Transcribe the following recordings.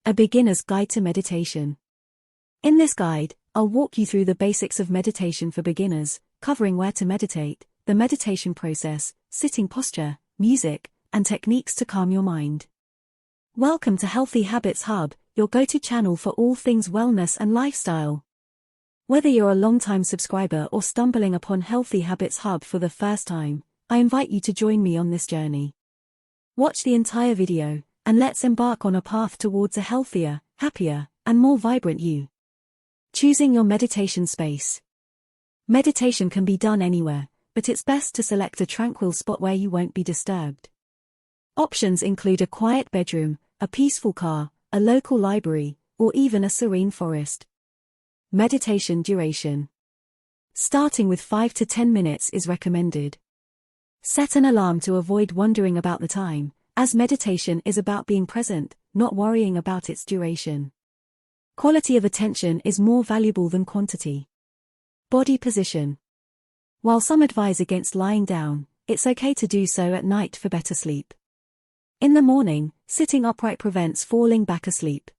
A beginner's guide to meditation. In this guide, I'll walk you through the basics of meditation for beginners, covering where to meditate, the meditation process, sitting posture, music, and techniques to calm your mind. Welcome to Healthy Habits Hub, your go-to channel for all things wellness and lifestyle. Whether you're a long-time subscriber or stumbling upon Healthy Habits Hub for the first time, I invite you to join me on this journey. Watch the entire video, and let's embark on a path towards a healthier, happier, and more vibrant you. Choosing your meditation space. Meditation can be done anywhere, but it's best to select a tranquil spot where you won't be disturbed. Options include a quiet bedroom, a peaceful car, a local library, or even a serene forest. Meditation duration. Starting with 5 to 10 minutes is recommended. Set an alarm to avoid wondering about the time, as meditation is about being present, not worrying about its duration. Quality of attention is more valuable than quantity. Body position. While some advise against lying down, it's okay to do so at night for better sleep. In the morning, sitting upright prevents falling back asleep.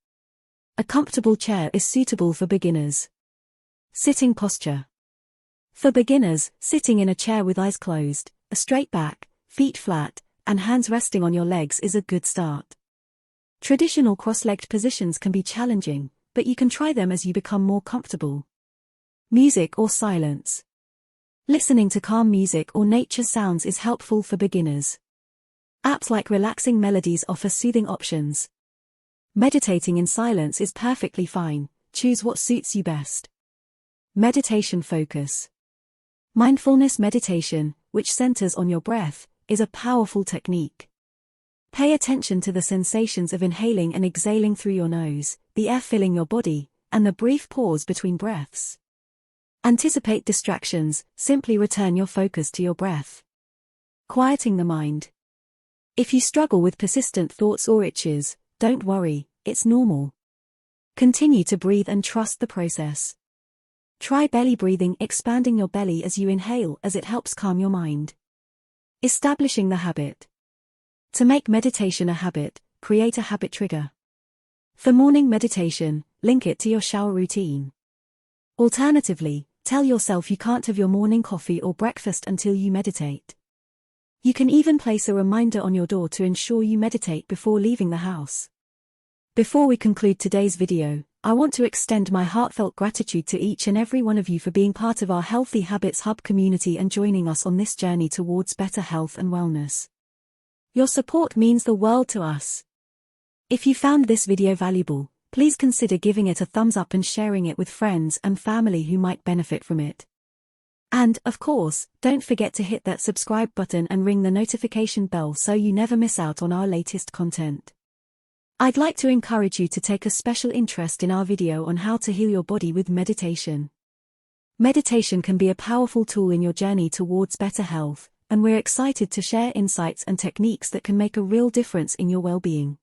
A comfortable chair is suitable for beginners. Sitting posture. For beginners, sitting in a chair with eyes closed, a straight back, feet flat, and hands resting on your legs is a good start. Traditional cross-legged positions can be challenging, but you can try them as you become more comfortable. Music or silence. Listening to calm music or nature sounds is helpful for beginners. Apps like relaxing melodies offer soothing options. Meditating in silence is perfectly fine, choose what suits you best. Meditation focus. Mindfulness meditation, which centers on your breath, is a powerful technique. Pay attention to the sensations of inhaling and exhaling through your nose, the air filling your body, and the brief pause between breaths. Anticipate distractions, simply return your focus to your breath. Quieting the mind. If you struggle with persistent thoughts or itches, don't worry, it's normal. Continue to breathe and trust the process. Try belly breathing, expanding your belly as you inhale, as it helps calm your mind. Establishing the habit. To make meditation a habit, create a habit trigger. For morning meditation, link it to your shower routine. Alternatively, tell yourself you can't have your morning coffee or breakfast until you meditate. You can even place a reminder on your door to ensure you meditate before leaving the house. Before we conclude today's video, I want to extend my heartfelt gratitude to each and every one of you for being part of our Healthy Habits Hub community and joining us on this journey towards better health and wellness. Your support means the world to us. If you found this video valuable, please consider giving it a thumbs up and sharing it with friends and family who might benefit from it. And, of course, don't forget to hit that subscribe button and ring the notification bell so you never miss out on our latest content. I'd like to encourage you to take a special interest in our video on how to heal your body with meditation. Meditation can be a powerful tool in your journey towards better health, and we're excited to share insights and techniques that can make a real difference in your well-being.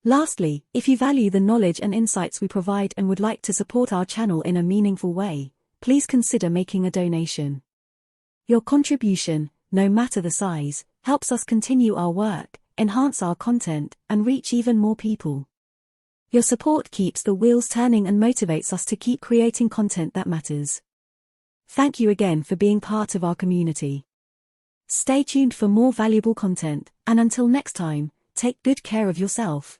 Lastly, if you value the knowledge and insights we provide and would like to support our channel in a meaningful way, please consider making a donation. Your contribution, no matter the size, helps us continue our work, enhance our content, and reach even more people. Your support keeps the wheels turning and motivates us to keep creating content that matters. Thank you again for being part of our community. Stay tuned for more valuable content, and until next time, take good care of yourself.